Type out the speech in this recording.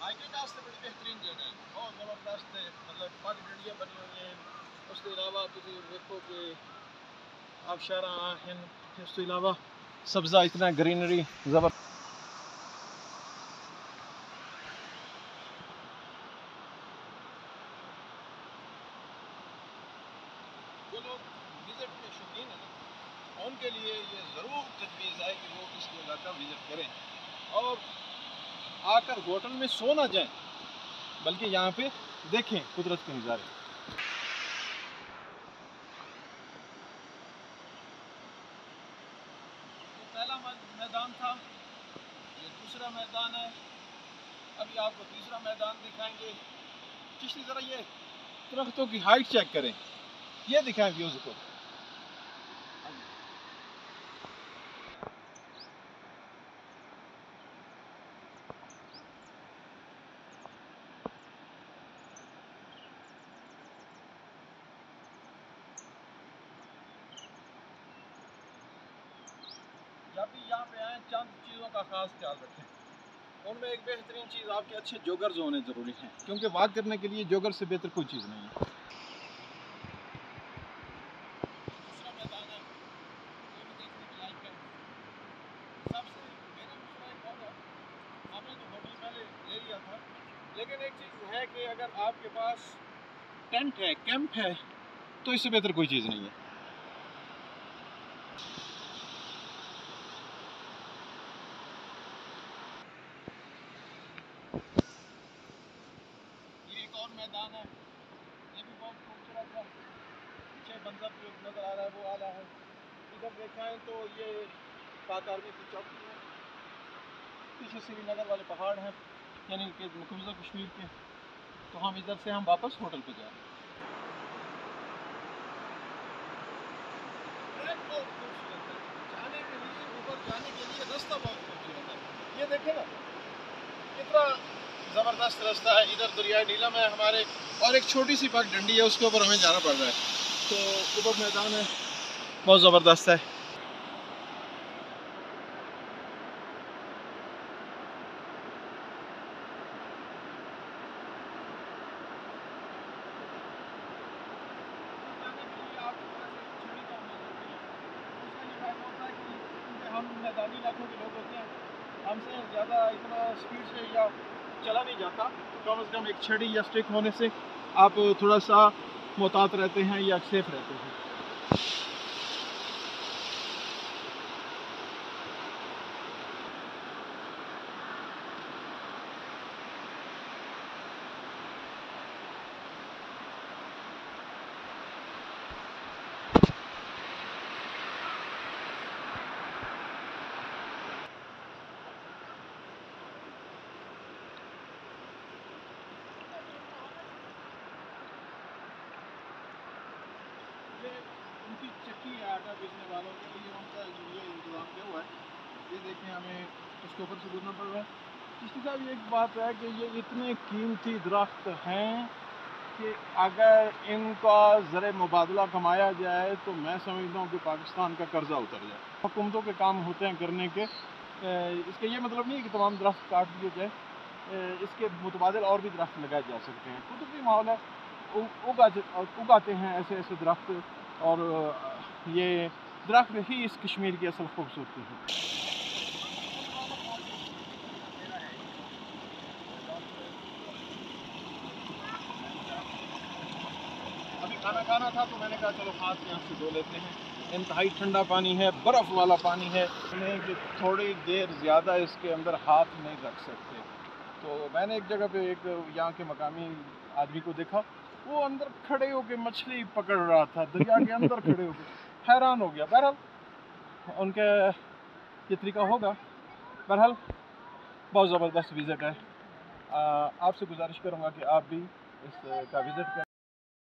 Hiking واسطے بڑی بہترین جگہ ہے، بہت زبردست ہے، مطلب پگ ڈنڈیاں بنی ہوئی ہیں. اس کے علاوہ تھی دیکھو کہ آبشارہ ہیں، اس کے علاوہ سبزہ اتنا گرینری زبردست. جو لوگ وزٹ کے شوقین ہیں نا، ان کے لیے یہ ضرور تجویز ہے کہ وہ اس جگہ کا وزٹ کریں اور آ کر ہوٹل میں سو نہ جائیں، بلکہ یہاں پہ دیکھیں قدرت کے نظارے. یہ پہلا میدان تھا، یہ دوسرا میدان ہے. ابھی آپ کو تیسرا میدان دکھائیں گے. چشتی ذرا یہ درختوں کی ہائٹ چیک کریں، یہ دکھائیں ویوز کو. جب بھی یہاں پہ آئیں چند چیزوں کا خاص خیال رکھیں. ان میں ایک بہترین چیز آپ کے اچھے جوگرز ہونے ضروری ہیں، کیونکہ واک کرنے کے لیے جوگر سے بہتر کوئی چیز نہیں ہے. دوسرا میدان ہے، یہ بھی دیکھنے کے لائق ہے. سب سے میرا مشورہ ایک ہوگا، ہم نے تو ہوٹل پہلے لے لیا تھا، لیکن ایک چیز ہے کہ اگر آپ کے پاس ٹینٹ ہے، کیمپ ہے، تو اس سے بہتر کوئی چیز نہیں ہے. یہ ایک اور میدان ہے، یہ بھی بہت خوبصورت ہے. پیچھے منظر جو نظر آ رہا ہے وہ اعلیٰ ہے. ادھر دیکھیں تو یہ پاک آرمی کی چوکی ہے. پیچھے سری نگر والے پہاڑ ہیں، یعنی کہ مقبوضہ کشمیر کے. تو ہم ادھر سے واپس ہوٹل پہ جائیں. ٹریک بہت خوبصورت ہے، جانے کے لیے اوپر جانے کے لیے راستہ بہت خوبصورت ہے. یہ دیکھیں نا کتنا زبردست راستہ ہے. ادھر دریائے نیلم ہے ہمارے، اور ایک چھوٹی سی پگ ڈنڈی ہے، اس کے اوپر ہمیں جانا پڑ رہا ہے. تو اوپر میدان ہے، بہت زبردست ہے. ہم میدانی علاقوں کے لوگ ہوتے ہیں، ہم سے زیادہ اتنا اسپیڈ سے یا چلا نہیں جاتا. کم از کم ایک چھڑی یا اسٹک ہونے سے آپ تھوڑا سا محتاط رہتے ہیں یا سیف رہتے ہیں. ان کی چکی ہے آٹا بیچنے والوں کے لیے، ان کا یہ انتظام کیا ہوا ہے. یہ دیکھیں ہمیں اس کے اوپر سے گزرنا پڑ رہا ہے. اس کا بھی ایک بات ہے کہ یہ اتنے قیمتی درخت ہیں کہ اگر ان کا زر مبادلہ کمایا جائے تو میں سمجھتا ہوں کہ پاکستان کا قرضہ اتر جائے. حکومتوں کے کام ہوتے ہیں کرنے کے. اس کا یہ مطلب نہیں کہ تمام درخت کاٹ دیے جائے، اس کے متبادل اور بھی درخت لگائے جا سکتے ہیں. قدرتی ماحول ہے، اگاتے ہیں ایسے ایسے درخت، اور یہ درخت ہی اس کشمیر کی اصل خوبصورتی ہے. ابھی کھانا کھانا تھا تو میں نے کہا چلو ہاتھ یہاں سے دھو لیتے ہیں. انتہائی ٹھنڈا پانی ہے، برف والا پانی ہے، کہ تھوڑی دیر زیادہ اس کے اندر ہاتھ نہیں رکھ سکتے. تو میں نے ایک جگہ پہ ایک یہاں کے مقامی آدمی کو دیکھا، وہ اندر کھڑے ہو کے مچھلی پکڑ رہا تھا، دریا کے اندر کھڑے ہو کے. حیران ہو گیا. بہرحال ان کا یہ طریقہ ہوگا. بہرحال بہت زبردست وزٹ ہے. آپ سے گزارش کروں گا کہ آپ بھی اس کا وزٹ کریں.